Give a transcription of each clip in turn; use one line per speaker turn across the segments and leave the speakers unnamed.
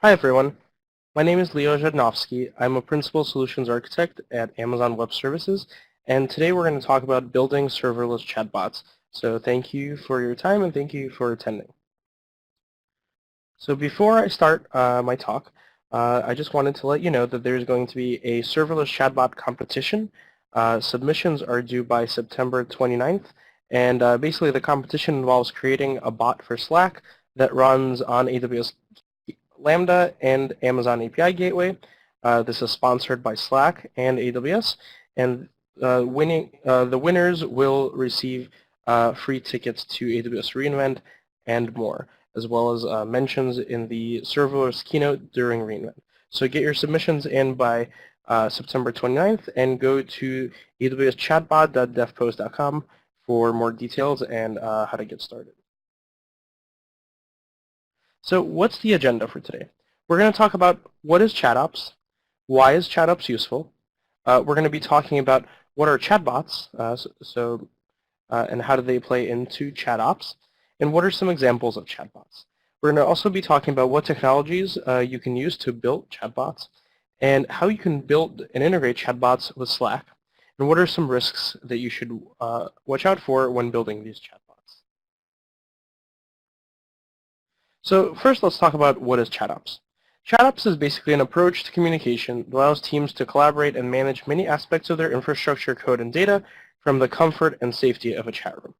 Hi everyone, my name is Leo Zhadnovsky. I'm a Principal Solutions Architect at Amazon Web Services, and today we're going to talk about building serverless chatbots. So thank you for your time and thank you for attending. So before I start my talk, I just wanted to let you know that there's going to be a serverless chatbot competition. Submissions are due by September 29th, and basically the competition involves creating a bot for Slack that runs on AWS Lambda and Amazon API Gateway. This is sponsored by Slack and AWS, and the winners will receive free tickets to AWS reInvent and more, as well as mentions in the serverless keynote during reInvent. So get your submissions in by September 29th and go to awschatbot.devpost.com for more details and how to get started. So what's the agenda for today? We're going to talk about what is ChatOps, why is ChatOps useful. We're going to be talking about what are chatbots, and how do they play into ChatOps, and what are some examples of chatbots. We're going to also be talking about what technologies you can use to build chatbots, and how you can build and integrate chatbots with Slack, and what are some risks that you should watch out for when building these chatbots. So first, let's talk about what is ChatOps. ChatOps is basically an approach to communication that allows teams to collaborate and manage many aspects of their infrastructure, code, and data from the comfort and safety of a chat room.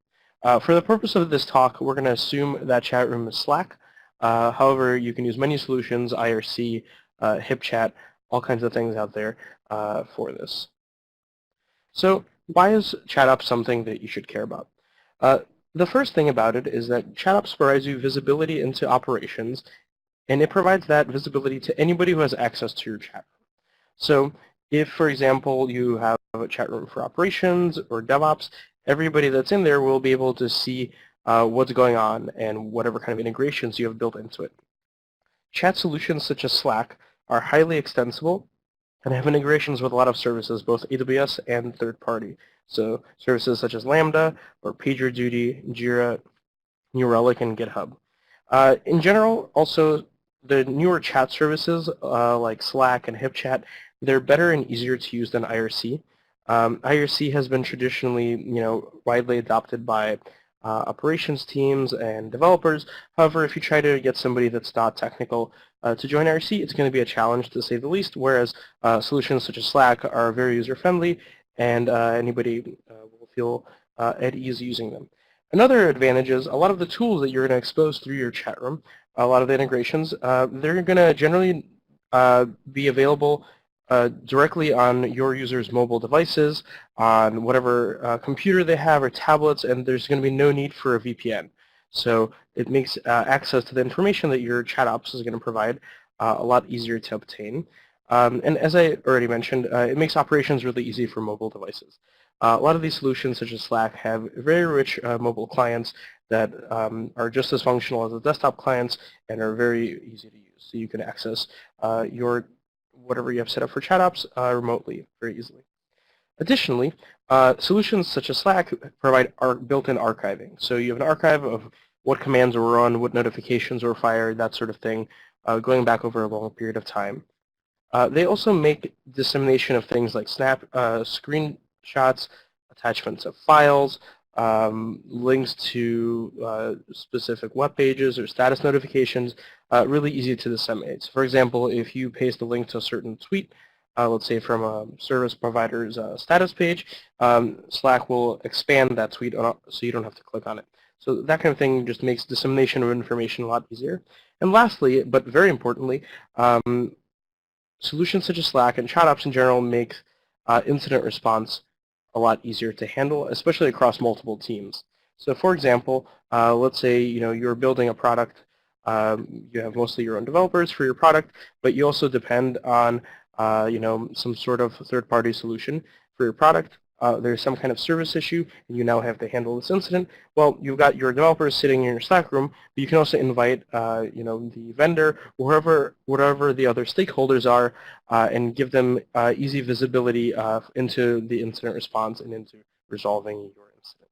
For the purpose of this talk, we're going to assume that chat room is Slack. However, you can use many solutions, IRC, HipChat, all kinds of things out there for this. So why is ChatOps something that you should care about? The first thing about it is that ChatOps provides you visibility into operations, and it provides that visibility to anybody who has access to your chat room. So if, for example, you have a chat room for operations or DevOps, everybody that's in there will be able to see what's going on and whatever kind of integrations you have built into it. Chat solutions such as Slack are highly extensible and have integrations with a lot of services, both AWS and third-party. So services such as Lambda or PagerDuty, Jira, New Relic, and GitHub. In general, also, the newer chat services like Slack and HipChat, they're better and easier to use than IRC. IRC has been traditionally, widely adopted by operations teams and developers. However, if you try to get somebody that's not technical to join IRC, it's going to be a challenge to say the least, whereas solutions such as Slack are very user-friendly and anybody will feel at ease using them. Another advantage is a lot of the tools that you're going to expose through your chat room, a lot of the integrations, they're going to generally be available directly on your users' mobile devices, on whatever computer they have or tablets, and there's going to be no need for a VPN. So it makes access to the information that your ChatOps is going to provide a lot easier to obtain. And as I already mentioned, it makes operations really easy for mobile devices. A lot of these solutions, such as Slack, have very rich mobile clients that are just as functional as the desktop clients and are very easy to use. So you can access your whatever you have set up for ChatOps remotely very easily. Additionally, solutions such as Slack provide built-in archiving. So you have an archive of what commands were run, what notifications were fired, that sort of thing, going back over a long period of time. They also make dissemination of things like screenshots, attachments of files, links to specific web pages or status notifications, really easy to disseminate. So for example, if you paste a link to a certain tweet, let's say from a service provider's status page, Slack will expand that tweet so you don't have to click on it. So that kind of thing just makes dissemination of information a lot easier. And lastly, but very importantly, solutions such as Slack and ChatOps in general make incident response a lot easier to handle, especially across multiple teams. So for example, let's say you're building a product, you have mostly your own developers for your product, but you also depend on some sort of third-party solution for your product. There's some kind of service issue, and you now have to handle this incident. Well, you've got your developers sitting in your Slack room, but you can also invite, the vendor, or whatever the other stakeholders are, and give them easy visibility into the incident response and into resolving your incident.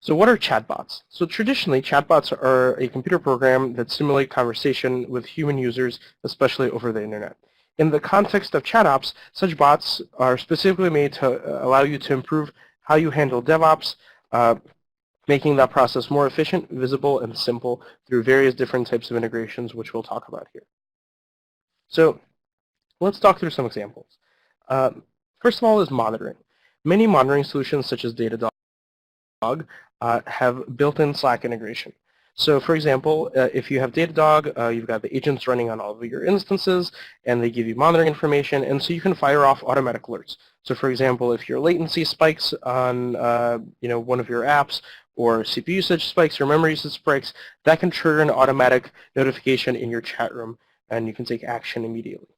So what are chatbots? So traditionally, chatbots are a computer program that simulate conversation with human users, especially over the internet. In the context of ChatOps, such bots are specifically made to allow you to improve how you handle DevOps, making that process more efficient, visible, and simple through various different types of integrations, which we'll talk about here. So let's talk through some examples. First of all is monitoring. Many monitoring solutions, such as Datadog, have built-in Slack integration. So for example, if you have Datadog, you've got the agents running on all of your instances, and they give you monitoring information, and so you can fire off automatic alerts. So for example, if your latency spikes on one of your apps, or CPU usage spikes, or memory usage spikes, that can trigger an automatic notification in your chat room, and you can take action immediately.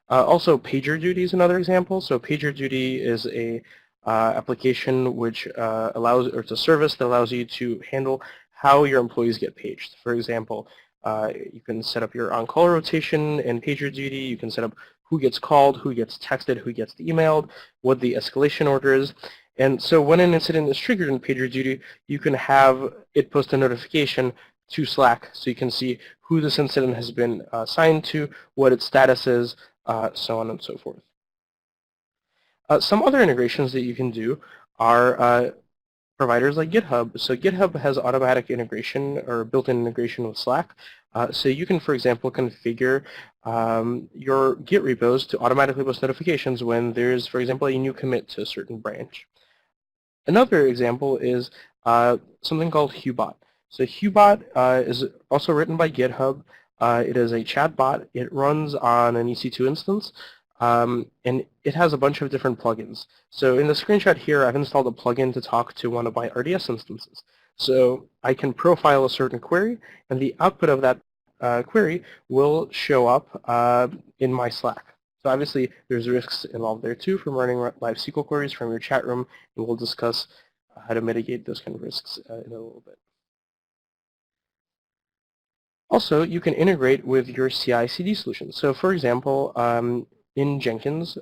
Also, PagerDuty is another example. So PagerDuty is a application which allows, or it's a service that allows you to handle how your employees get paged. For example, you can set up your on-call rotation in PagerDuty. You can set up who gets called, who gets texted, who gets emailed, what the escalation order is. And so when an incident is triggered in PagerDuty, you can have it post a notification to Slack so you can see who this incident has been assigned to, what its status is, so on and so forth. Some other integrations that you can do are providers like GitHub. So GitHub has automatic integration or built-in integration with Slack. So you can, for example, configure your Git repos to automatically post notifications when there's, for example, a new commit to a certain branch. Another example is something called Hubot. So Hubot is also written by GitHub. It is a chatbot. It runs on an EC2 instance, and it has a bunch of different plugins. So in the screenshot here, I've installed a plugin to talk to one of my RDS instances. So I can profile a certain query, and the output of that query will show up in my Slack. So obviously, there's risks involved there too from running live SQL queries from your chat room, and we'll discuss how to mitigate those kind of risks in a little bit. Also, you can integrate with your CI/CD solution. So for example, in Jenkins,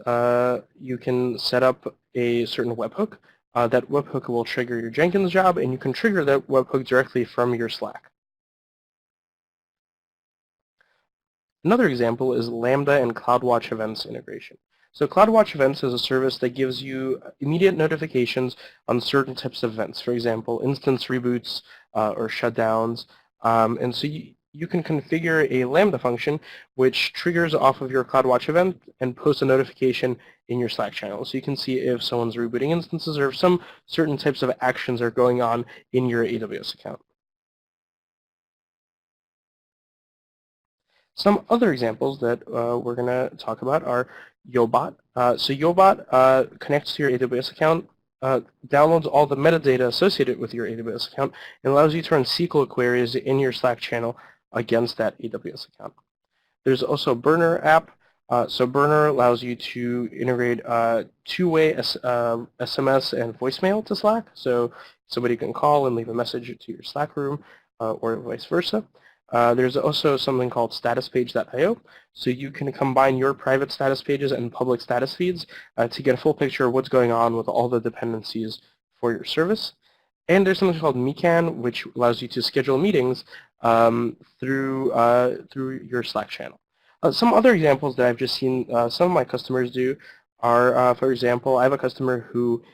you can set up a certain webhook. That webhook will trigger your Jenkins job, and you can trigger that webhook directly from your Slack. Another example is Lambda and CloudWatch Events integration. So CloudWatch Events is a service that gives you immediate notifications on certain types of events. For example, instance reboots or shutdowns. And so you can configure a Lambda function which triggers off of your CloudWatch event and posts a notification in your Slack channel. So you can see if someone's rebooting instances or if some certain types of actions are going on in your AWS account. Some other examples that we're going to talk about are Yobot. So Yobot connects to your AWS account, downloads all the metadata associated with your AWS account, and allows you to run SQL queries in your Slack channel against that AWS account. There's also Burner app. So Burner allows you to integrate two-way SMS and voicemail to Slack. So somebody can call and leave a message to your Slack room or vice versa. There's also something called statuspage.io. So you can combine your private status pages and public status feeds to get a full picture of what's going on with all the dependencies for your service. And there's something called Meekan, which allows you to schedule meetings through your Slack channel. Some other examples that I've just seen some of my customers do are, for example, I have a customer who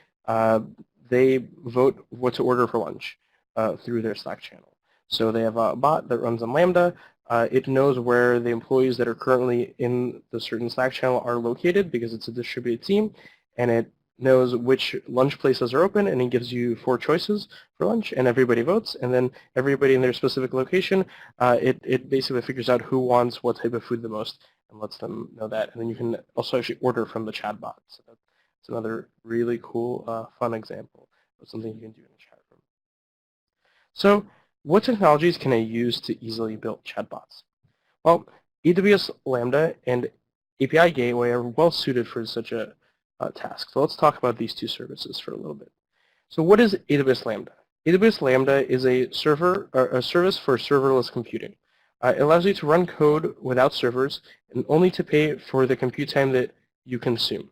they vote what to order for lunch through their Slack channel. So they have a bot that runs on Lambda. It knows where the employees that are currently in the certain Slack channel are located because it's a distributed team, and it knows which lunch places are open, and it gives you 4 choices for lunch, and everybody votes, and then everybody in their specific location, it basically figures out who wants what type of food the most and lets them know that, and then you can also actually order from the chatbot. So that's another really cool, fun example of something you can do in a chat room. So what technologies can I use to easily build chatbots? Well, AWS Lambda and API Gateway are well suited for such a task. So let's talk about these two services for a little bit. So what is AWS Lambda? AWS Lambda is a service for serverless computing. It allows you to run code without servers and only to pay for the compute time that you consume.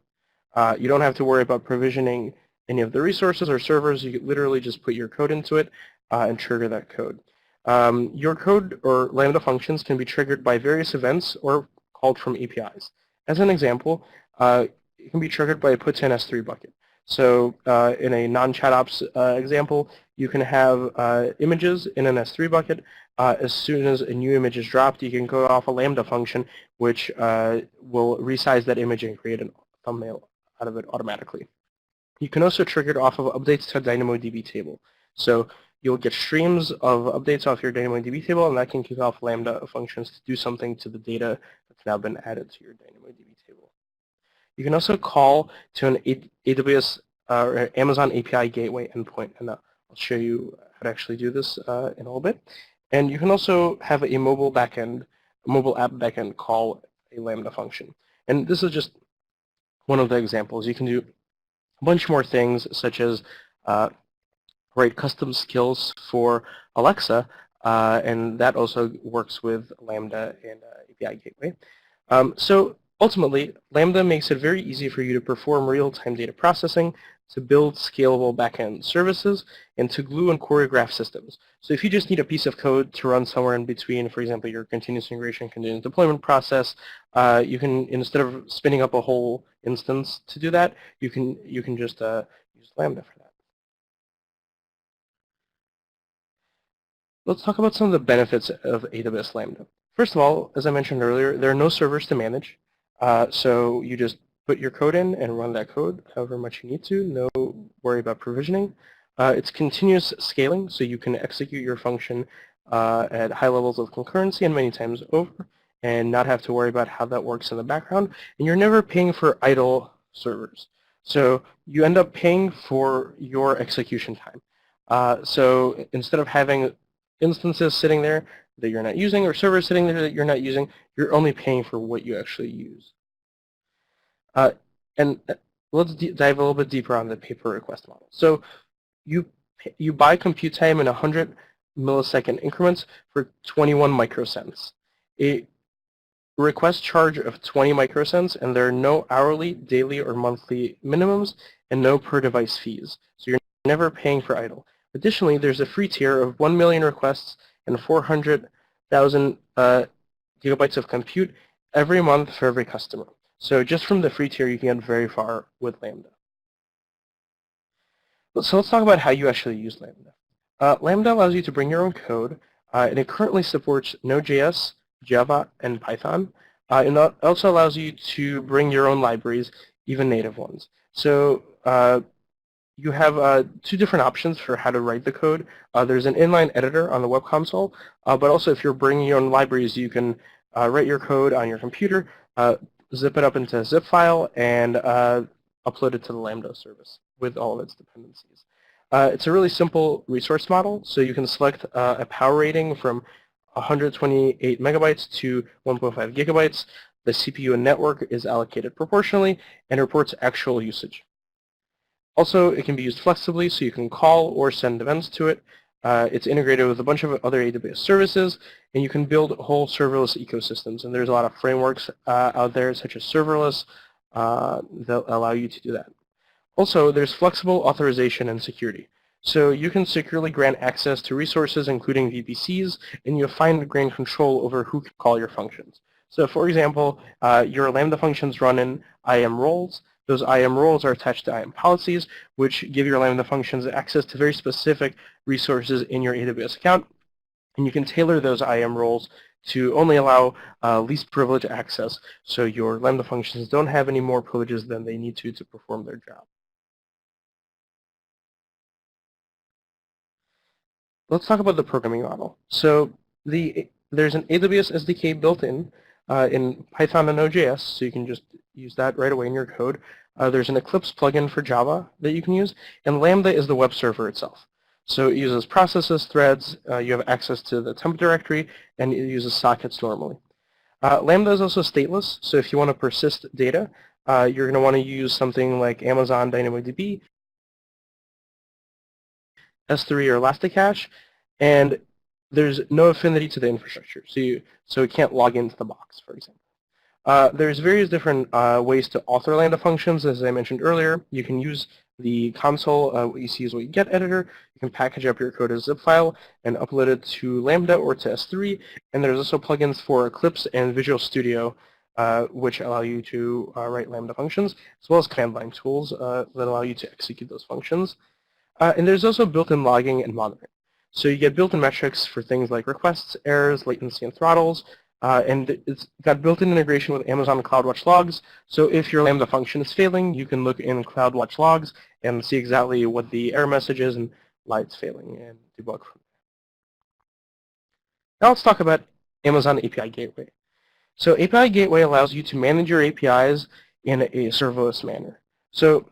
You don't have to worry about provisioning any of the resources or servers. You could literally just put your code into it and trigger that code. Your code or Lambda functions can be triggered by various events or called from APIs. As an example, it can be triggered by a put to an S3 bucket. So in a non-ChatOps example, you can have images in an S3 bucket. As soon as a new image is dropped, you can go off a Lambda function, which will resize that image and create a thumbnail out of it automatically. You can also trigger it off of updates to a DynamoDB table. So you'll get streams of updates off your DynamoDB table, and that can kick off Lambda functions to do something to the data that's now been added to your DynamoDB table. You can also call to an AWS or Amazon API gateway endpoint, and I'll show you how to actually do this in a little bit. And you can also have a mobile backend, a mobile app backend call a Lambda function. And this is just one of the examples. You can do a bunch more things, such as write custom skills for Alexa, and that also works with Lambda and API gateway. So ultimately, Lambda makes it very easy for you to perform real-time data processing, to build scalable backend services, and to glue and choreograph systems. So if you just need a piece of code to run somewhere in between, for example, your continuous integration, continuous deployment process, you can, instead of spinning up a whole instance to do that, you can just use Lambda for that. Let's talk about some of the benefits of AWS Lambda. First of all, as I mentioned earlier, there are no servers to manage. So you just put your code in and run that code however much you need to. No worry about provisioning. It's continuous scaling, so you can execute your function at high levels of concurrency and many times over and not have to worry about how that works in the background. And you're never paying for idle servers. So you end up paying for your execution time. So instead of having instances sitting there that you're not using or servers sitting there that you're not using, you're only paying for what you actually use. And let's dive a little bit deeper on the pay-per-request model. So you buy compute time in 100 millisecond increments for 21 microcents. A request charge of 20 microcents, and there are no hourly, daily, or monthly minimums, and no per-device fees. So you're never paying for idle. Additionally, there's a free tier of 1 million requests and 400,000 gigabytes of compute every month for every customer. So just from the free tier, you can get very far with Lambda. So let's talk about how you actually use Lambda. Lambda allows you to bring your own code, and it currently supports Node.js, Java, and Python. And it also allows you to bring your own libraries, even native ones. So you have two different options for how to write the code. There's an inline editor on the web console, but also if you're bringing your own libraries, you can write your code on your computer, zip it up into a zip file, and upload it to the Lambda service with all of its dependencies. It's a really simple resource model, so you can select a power rating from 128 megabytes to 1.5 gigabytes. The CPU and network is allocated proportionally and reports actual usage. Also, it can be used flexibly, so you can call or send events to it. It's integrated with a bunch of other AWS services, and you can build whole serverless ecosystems. And there's a lot of frameworks out there, such as serverless, that allow you to do that. Also, there's flexible authorization and security. So you can securely grant access to resources, including VPCs, and you have fine-grained control over who can call your functions. So for example, your Lambda functions run in IAM roles. Those IAM roles are attached to IAM policies, which give your Lambda functions access to very specific resources in your AWS account. And you can tailor those IAM roles to only allow least privilege access, so your Lambda functions don't have any more privileges than they need to perform their job. Let's talk about the programming model. So there's an AWS SDK built in Python and Node.js, so you can just use that right away in your code. There's an Eclipse plugin for Java that you can use, and Lambda is the web server itself. So it uses processes, threads, you have access to the temp directory, and it uses sockets normally. Lambda is also stateless, so if you want to persist data, you're going to want to use something like Amazon DynamoDB, S3 or Elasticache, and there's no affinity to the infrastructure, so it can't log into the box, for example. There's various different ways to author Lambda functions, as I mentioned earlier. You can use the console, what you see is what you get editor. You can package up your code as a zip file and upload it to Lambda or to S3. And there's also plugins for Eclipse and Visual Studio, which allow you to write Lambda functions, as well as command line tools that allow you to execute those functions. And there's also built-in logging and monitoring. So you get built-in metrics for things like requests, errors, latency, and throttles. And it's got built-in integration with Amazon CloudWatch logs. So if your Lambda function is failing, you can look in CloudWatch logs and see exactly what the error message is and why it's failing and debug from there. Now let's talk about Amazon API Gateway. So API Gateway allows you to manage your APIs in a serverless manner. So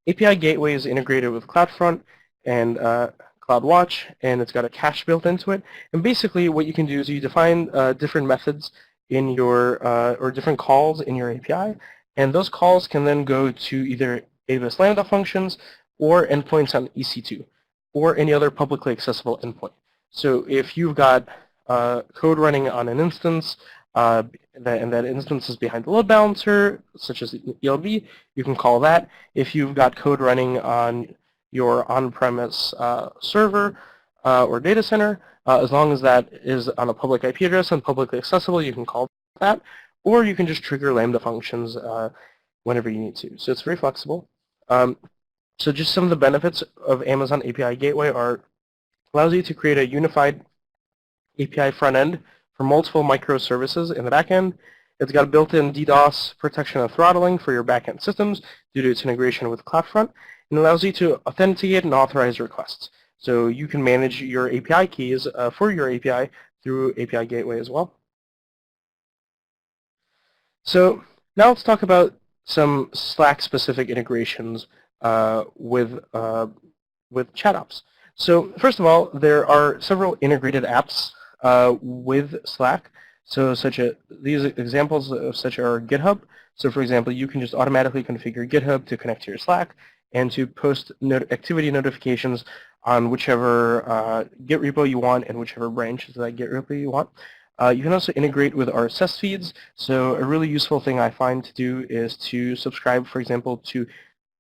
API Gateway is integrated with CloudFront and CloudWatch, and it's got a cache built into it. And basically what you can do is you define different methods in your, or different calls in your API, and those calls can then go to either AWS Lambda functions or endpoints on EC2, or any other publicly accessible endpoint. So if you've got code running on an instance, and that instance is behind the load balancer, such as ELB, you can call that. If you've got code running on your on-premise server or data center, as long as that is on a public IP address and publicly accessible, you can call that. Or you can just trigger Lambda functions whenever you need to. So it's very flexible. So just some of the benefits of Amazon API Gateway are allows you to create a unified API front end for multiple microservices in the back end. It's got built-in DDoS protection and throttling for your backend systems due to its integration with CloudFront, and allows you to authenticate and authorize requests. So you can manage your API keys for your API through API Gateway as well. So now let's talk about some Slack-specific integrations with ChatOps. So first of all, there are several integrated apps with Slack. So these examples of such are GitHub. So for example, you can just automatically configure GitHub to connect to your Slack and to post activity notifications on whichever Git repo you want and whichever branch of that Git repo you want. You can also integrate with RSS feeds. So a really useful thing I find to do is to subscribe, for example, to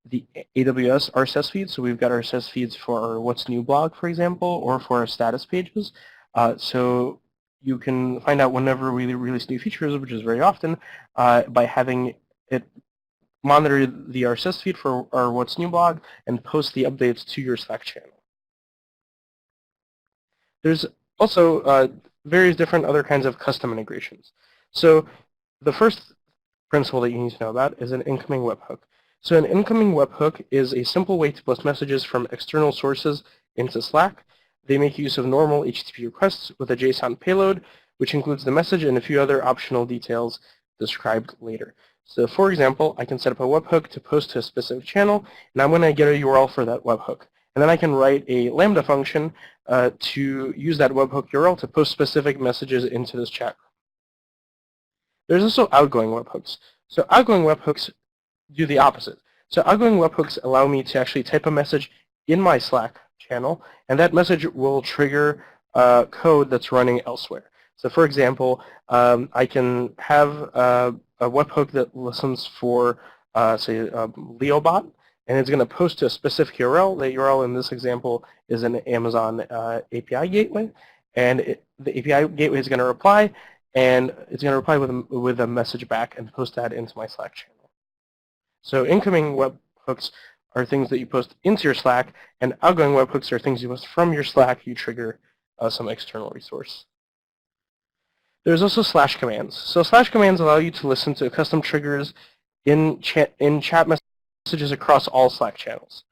the AWS RSS feed. So we've got RSS feeds for our What's New blog, for example, or for our status pages. So you can find out whenever we release new features, which is very often, by having it monitor the RSS feed for our What's New blog and post the updates to your Slack channel. There's also various different other kinds of custom integrations. So the first principle that you need to know about is an incoming webhook. So an incoming webhook is a simple way to post messages from external sources into Slack. They make use of normal HTTP requests with a JSON payload, which includes the message and a few other optional details described later. So for example, I can set up a webhook to post to a specific channel, and I'm going to get a URL for that webhook. And then I can write a Lambda function to use that webhook URL to post specific messages into this chat. There's also outgoing webhooks. So outgoing webhooks do the opposite. So outgoing webhooks allow me to actually type a message in my Slack channel, and that message will trigger code that's running elsewhere. So for example, I can have a webhook that listens for, say, Leobot, and it's going to post to a specific URL. The URL in this example is an Amazon API gateway, and the API gateway is going to reply, and it's going to reply with a message back and post that into my Slack channel. So incoming webhooks are things that you post into your Slack, and outgoing webhooks are things you post from your Slack. You trigger some external resource. There's also slash commands. So slash commands allow you to listen to custom triggers in chat messages across all Slack channels.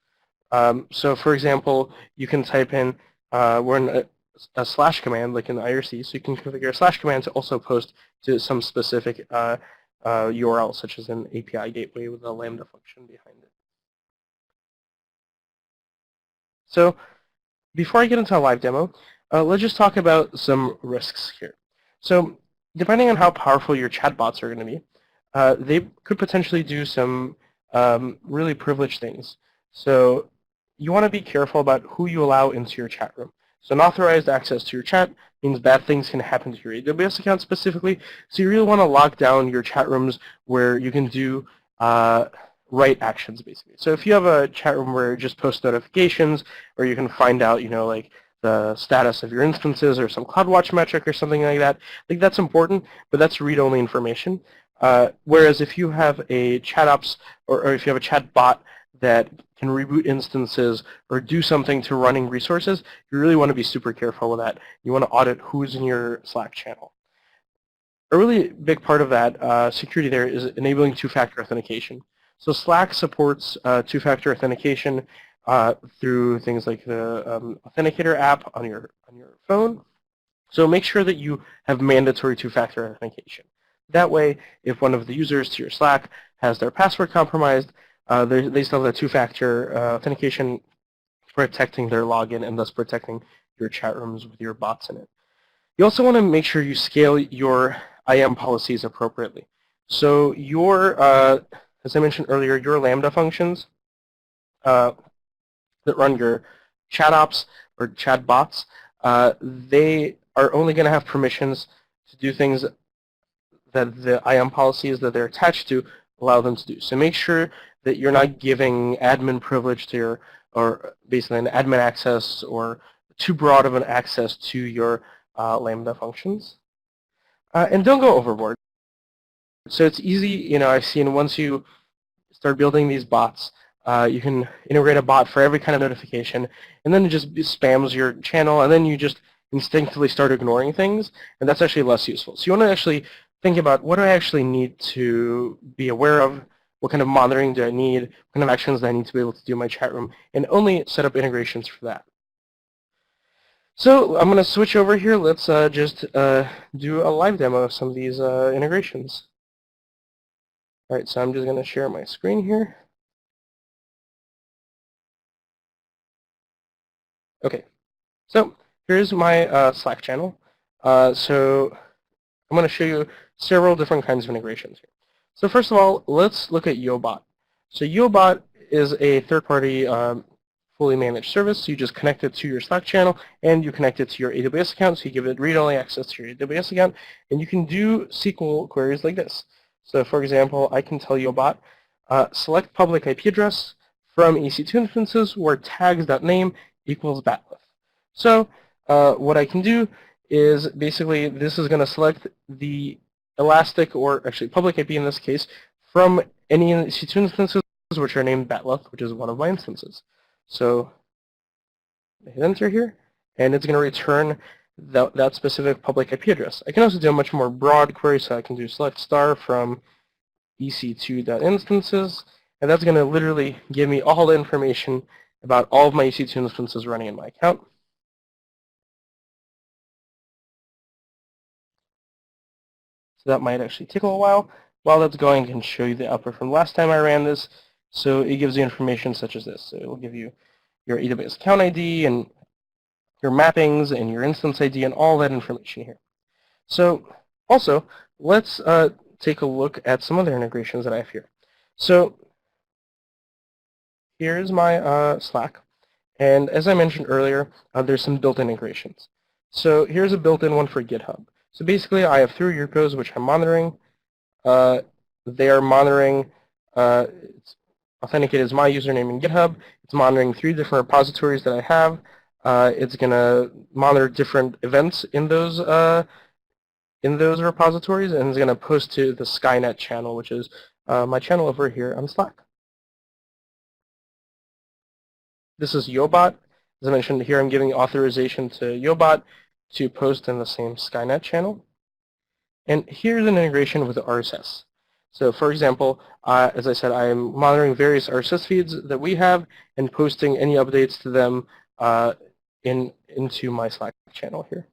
So for example, you can type in, we're in a slash command like in IRC, so you can configure a slash command to also post to some specific URL, such as an API gateway with a Lambda function behind it. So before I get into a live demo, let's just talk about some risks here. So depending on how powerful your chatbots are going to be, they could potentially do some really privileged things. So you want to be careful about who you allow into your chat room. So unauthorized access to your chat means bad things can happen to your AWS account specifically. So you really want to lock down your chat rooms where you can do write actions, basically. So if you have a chat room where you just post notifications, or you can find out, like the status of your instances or some CloudWatch metric or something like that, that's important, but that's read-only information. Whereas if you have a chat ops or if you have a chat bot that can reboot instances or do something to running resources, you really want to be super careful with that. You want to audit who's in your Slack channel. A really big part of that security there is enabling two-factor authentication. So Slack supports two-factor authentication through things like the Authenticator app on your phone. So make sure that you have mandatory two-factor authentication. That way, if one of the users to your Slack has their password compromised, they still have that two-factor authentication protecting their login and thus protecting your chat rooms with your bots in it. You also want to make sure you scale your IAM policies appropriately. So your, as I mentioned earlier, your Lambda functions that run your chat ops or chat bots, they are only going to have permissions to do things that the IAM policies that they're attached to allow them to do. So make sure that you're not giving admin privilege to your, or basically an admin access or too broad of an access to your Lambda functions. And don't go overboard. So it's easy, I've seen once you start building these bots, you can integrate a bot for every kind of notification, and then it just spams your channel, and then you just instinctively start ignoring things, and that's actually less useful. So you want to actually think about, what do I actually need to be aware of? What kind of monitoring do I need? What kind of actions do I need to be able to do in my chat room? And only set up integrations for that. So I'm going to switch over here. Let's just do a live demo of some of these integrations. All right, so I'm just going to share my screen here. Okay, so here's my Slack channel. So I'm going to show you several different kinds of integrations here. So first of all, let's look at YoBot. So YoBot is a third-party fully managed service. You just connect it to your Slack channel, and you connect it to your AWS account, so you give it read-only access to your AWS account, and you can do SQL queries like this. So for example, I can tell YoBot, select public IP address from EC2 instances where tags.name equals batleth. So what I can do is basically this is going to select the elastic, or actually public IP in this case, from any EC2 instances which are named batleth, which is one of my instances. So hit enter here, and it's going to return that specific public IP address. I can also do a much more broad query, so I can do select star from ec2.instances, and that's going to literally give me all the information about all of my EC2 instances running in my account. So that might actually take a little while. While that's going, I can show you the output from last time I ran this. So it gives you information such as this. So it will give you your AWS account ID and your mappings and your instance ID and all that information here. So also, let's take a look at some other integrations that I have here. So here's my Slack. And as I mentioned earlier, there's some built-in integrations. So here's a built-in one for GitHub. So basically, I have 3 repos which I'm monitoring. They are monitoring, it's authenticated as my username in GitHub. It's monitoring 3 different repositories that I have. It's going to monitor different events in those repositories, and it's going to post to the Skynet channel, which is my channel over here on Slack. This is YoBot. As I mentioned here, I'm giving authorization to YoBot to post in the same Skynet channel. And here's an integration with RSS. So for example, as I said, I am monitoring various RSS feeds that we have and posting any updates to them into my Slack channel here.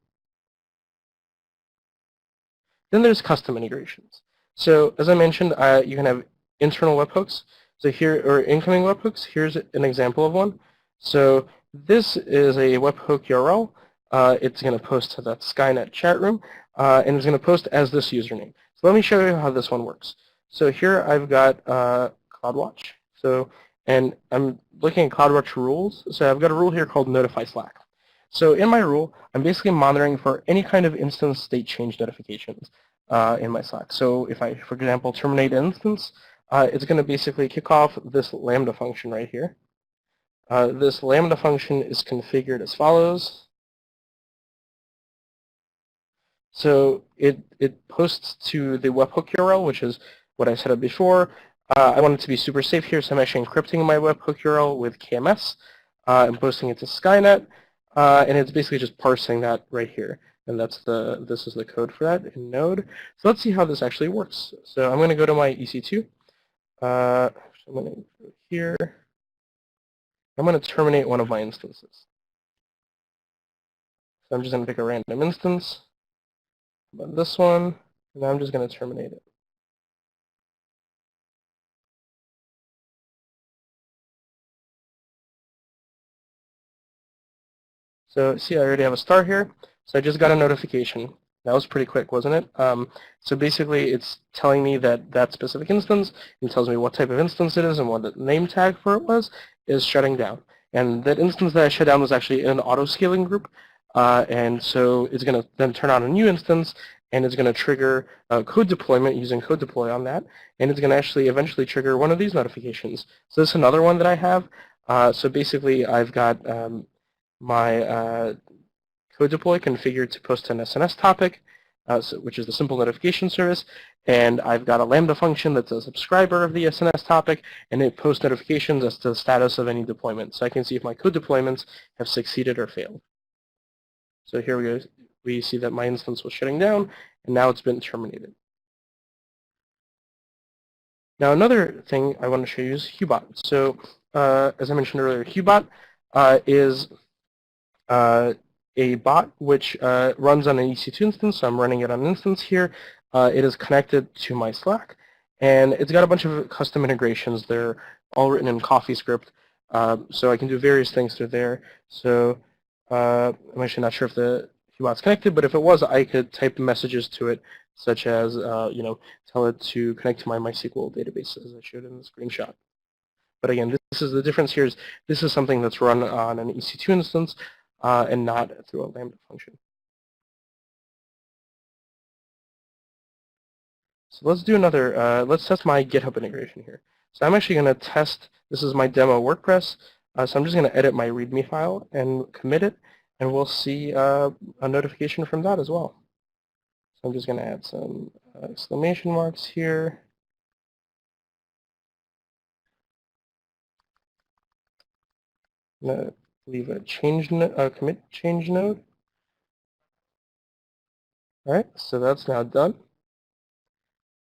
Then there's custom integrations. So as I mentioned, you can have internal webhooks. So here, or incoming webhooks, here's an example of one. So this is a webhook URL. It's going to post to that Skynet chat room, and it's going to post as this username. So let me show you how this one works. So here I've got CloudWatch. And I'm looking at CloudWatch rules. So I've got a rule here called notify Slack. So in my rule, I'm basically monitoring for any kind of instance state change notifications in my Slack. So if I, for example, terminate an instance, it's going to basically kick off this Lambda function right here. This Lambda function is configured as follows. So it posts to the webhook URL, which is what I set up before. I want it to be super safe here, so I'm actually encrypting my webhook URL with KMS. I'm posting it to Skynet, and it's basically just parsing that right here. And this is the code for that in Node. So let's see how this actually works. So I'm going to go to my EC2. I'm going to go here. I'm going to terminate one of my instances. So I'm just going to pick a random instance. About this one, and I'm just going to terminate it. So see, I already have a star here. So I just got a notification. That was pretty quick, wasn't it? So basically, it's telling me that that specific instance, and tells me what type of instance it is and what the name tag for it was, is shutting down. And that instance that I shut down was actually in an auto-scaling group. And so it's going to then turn on a new instance, and it's going to trigger code deployment using code deploy on that. And it's going to actually eventually trigger one of these notifications. So this is another one that I have. So basically, I've got my code deploy configured to post an SNS topic, which is the simple notification service, and I've got a Lambda function that's a subscriber of the SNS topic, and it posts notifications as to the status of any deployment. So I can see if my code deployments have succeeded or failed. So here we go. We see that my instance was shutting down, and now it's been terminated. Now another thing I want to show you is Hubot. So as I mentioned earlier, Hubot is a bot which runs on an EC2 instance, so I'm running it on an instance here. It is connected to my Slack, and it's got a bunch of custom integrations. They're all written in CoffeeScript, so I can do various things through there. So I'm actually not sure if the Hubot's connected, but if it was, I could type messages to it, such as tell it to connect to my MySQL database, as I showed in the screenshot. But again, this is the difference here. Is this is something that's run on an EC2 instance and not through a Lambda function. So let's do another. Let's test my GitHub integration here. So I'm actually going to test. This is my demo WordPress. So I'm just going to edit my README file and commit it, and we'll see a notification from that as well. So I'm just going to add some exclamation marks here. I'm going to leave a commit change node. All right, so that's now done.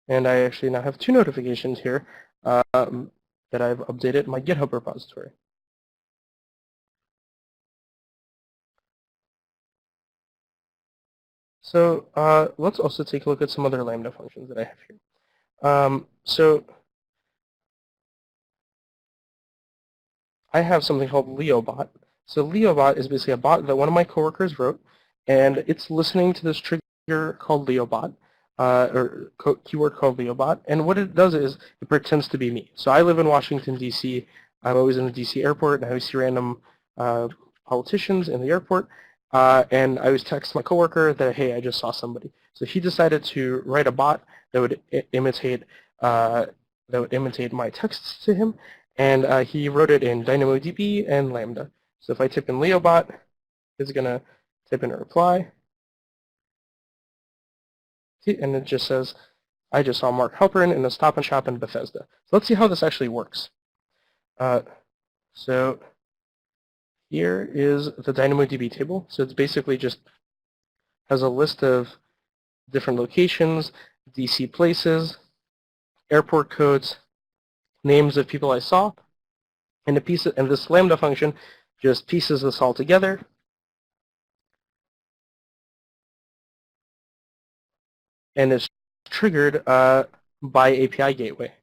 And I actually now have two notifications here that I've updated my GitHub repository. So let's also take a look at some other Lambda functions that I have here. So I have something called LeoBot. So LeoBot is basically a bot that one of my coworkers wrote, and it's listening to this trigger called LeoBot, or keyword called LeoBot. And what it does is it pretends to be me. So I live in Washington, D.C. I'm always in the D.C. airport, and I always see random politicians in the airport. And I always text my coworker that, hey, I just saw somebody. So he decided to write a bot that would imitate my texts to him, and he wrote it in DynamoDB and Lambda. So if I type in LeoBot, it's going to type in a reply. And it just says, I just saw Mark Halperin in a Stop and Shop in Bethesda. So let's see how this actually works. So here is the DynamoDB table. So it's basically just has a list of different locations, DC places, airport codes, names of people I saw, and this Lambda function just pieces this all together. And it's triggered by API gateway.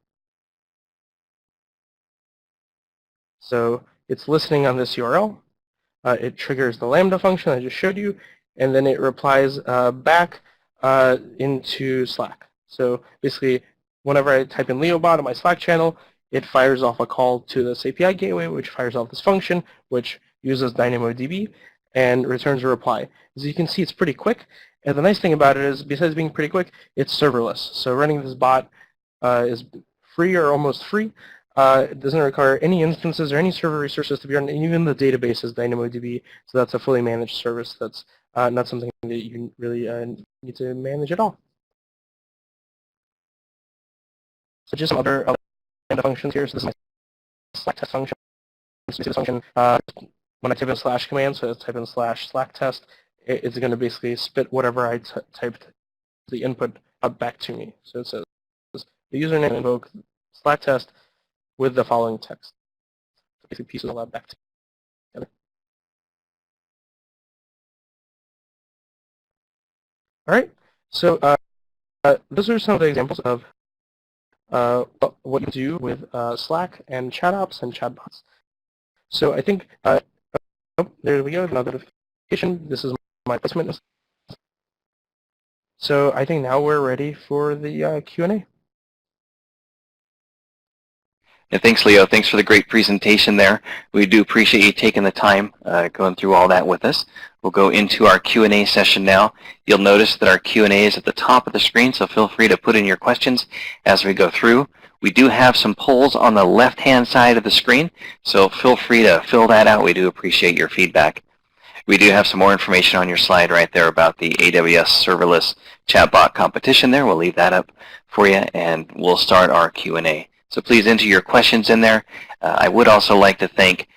So it's listening on this URL. It triggers the Lambda function I just showed you, and then it replies back into Slack. So basically, whenever I type in LeoBot on my Slack channel, it fires off a call to this API gateway, which fires off this function, which uses DynamoDB, and returns a reply. As you can see, it's pretty quick. And the nice thing about it is, besides being pretty quick, it's serverless. So running this bot is free or almost free. It doesn't require any instances or any server resources to be run, and even the database is DynamoDB, so that's a fully managed service. That's not something that you really need to manage at all. So just some other functions here. So this is my Slack test function. So this function, when I type in slash command, so type in slash Slack test, it's going to basically spit whatever I typed the input back to me. So it says the username invoke Slack test with the following text. So basically pieces all that back together. All right. So those are some of the examples of what you do with Slack and ChatOps and chatbots. So I think, oh, there we go, another notification. This is my placement. So I think now we're ready for the Q&A.
Yeah, thanks, Leo. Thanks for the great presentation there. We do appreciate you taking the time going through all that with us. We'll go into our Q&A session now. You'll notice that our Q&A is at the top of the screen, so feel free to put in your questions as we go through. We do have some polls on the left-hand side of the screen, so feel free to fill that out. We do appreciate your feedback. We do have some more information on your slide right there about the AWS serverless chatbot competition there. We'll leave that up for you, and we'll start our Q&A. So please enter your questions in there. I would also like to thank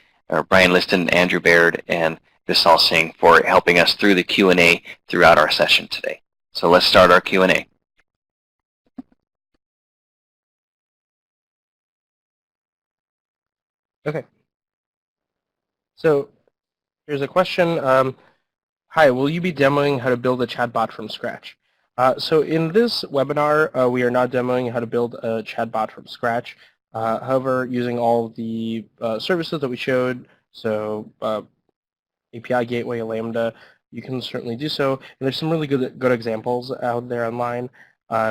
Brian Liston, Andrew Baird, and Vishal Singh for helping us through the Q&A throughout our session today. So let's start our Q&A.
Okay. So here's a question. Hi, will you be demoing how to build a chatbot from scratch? So in this webinar, we are not demoing how to build a chatbot from scratch. However, using all the services that we showed, so API Gateway, Lambda, you can certainly do so. And there's some really good examples out there online.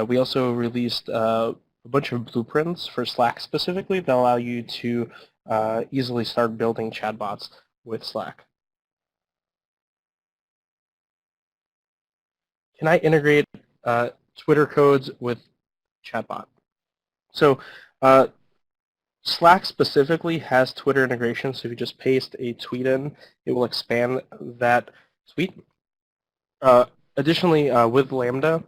We also released a bunch of blueprints for Slack specifically that allow you to easily start building chatbots with Slack. Can I integrate Twitter codes with chatbot? So Slack specifically has Twitter integration, so if you just paste a tweet in, it will expand that tweet. Additionally, with Lambda,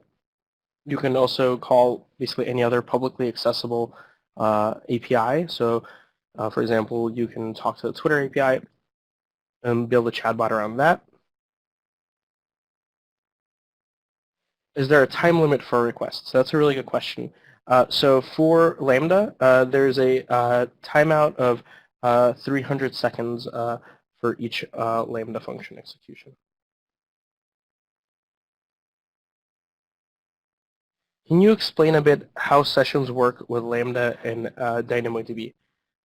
you can also call basically any other publicly accessible API. So, for example, you can talk to the Twitter API and build a chatbot around that. Is there a time limit for requests? So that's a really good question. So for Lambda, there's a timeout of 300 seconds for each Lambda function execution. Can you explain a bit how sessions work with Lambda and DynamoDB?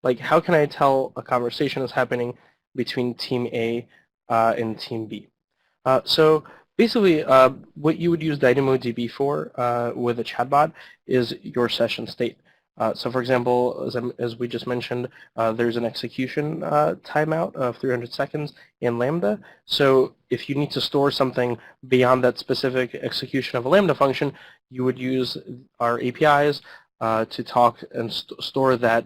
Like, how can I tell a conversation is happening between Team A and Team B? So basically, what you would use DynamoDB for with a chatbot is your session state. So for example, as we just mentioned, there's an execution timeout of 300 seconds in Lambda. So if you need to store something beyond that specific execution of a Lambda function, you would use our APIs to talk and store that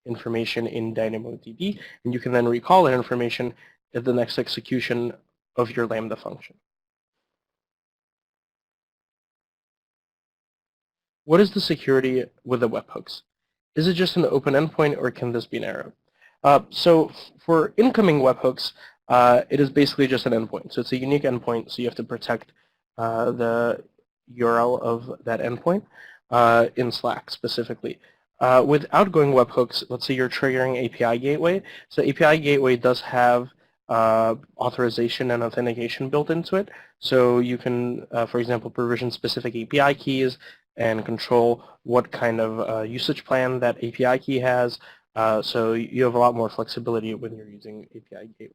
information in DynamoDB, and you can then recall that information at the next execution of your Lambda function. What is the security with the webhooks? Is it just an open endpoint, or can this be narrowed? So for incoming webhooks, it is basically just an endpoint. So it's a unique endpoint, so you have to protect the URL of that endpoint in Slack specifically. With outgoing webhooks, let's say you're triggering API Gateway. So API Gateway does have authorization and authentication built into it. So you can, for example, provision specific API keys and control what kind of usage plan that API key has. So you have a lot more flexibility when you're using API Gateway.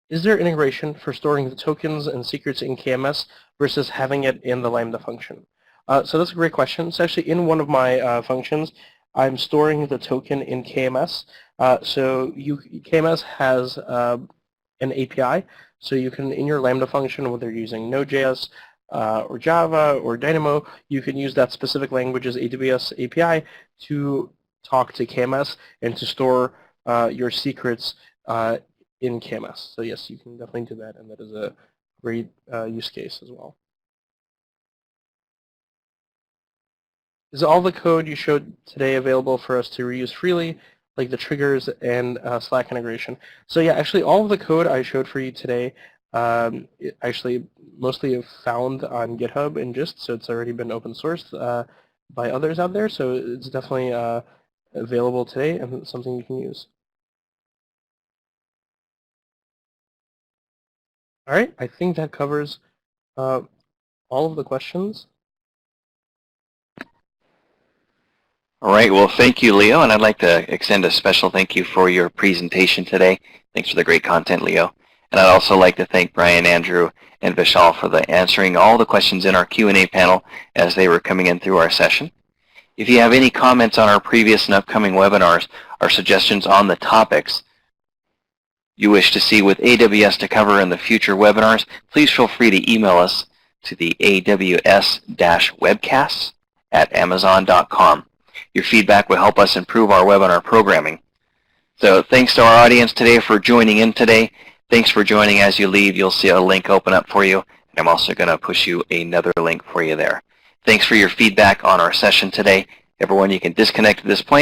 Is there integration for storing the tokens and secrets in KMS versus having it in the Lambda function? So that's a great question. It's actually in one of my functions. I'm storing the token in KMS. KMS has an API, so you can, in your Lambda function, whether you're using Node.js, or Java or Dynamo, you can use that specific language's AWS API to talk to KMS and to store your secrets in KMS. So yes, you can definitely do that, and that is a great use case as well. Is all the code you showed today available for us to reuse freely, like the triggers and Slack integration? So yeah, actually all of the code I showed for you today actually mostly found on GitHub and Gist, so it's already been open sourced by others out there, so it's definitely available today and something you can use. All right, I think that covers all of the questions.
All right, well, thank you, Leo, and I'd like to extend a special thank you for your presentation today. Thanks for the great content, Leo. And I'd also like to thank Brian, Andrew, and Vishal for answering all the questions in our Q&A panel as they were coming in through our session. If you have any comments on our previous and upcoming webinars or suggestions on the topics you wish to see with AWS to cover in the future webinars, please feel free to email us to the aws-webcasts@amazon.com. Your feedback will help us improve our webinar programming. So thanks to our audience today for joining in today. Thanks for joining. As you leave, you'll see a link open up for you, and I'm also going to push you another link for you there. Thanks for your feedback on our session today. Everyone, you can disconnect at this point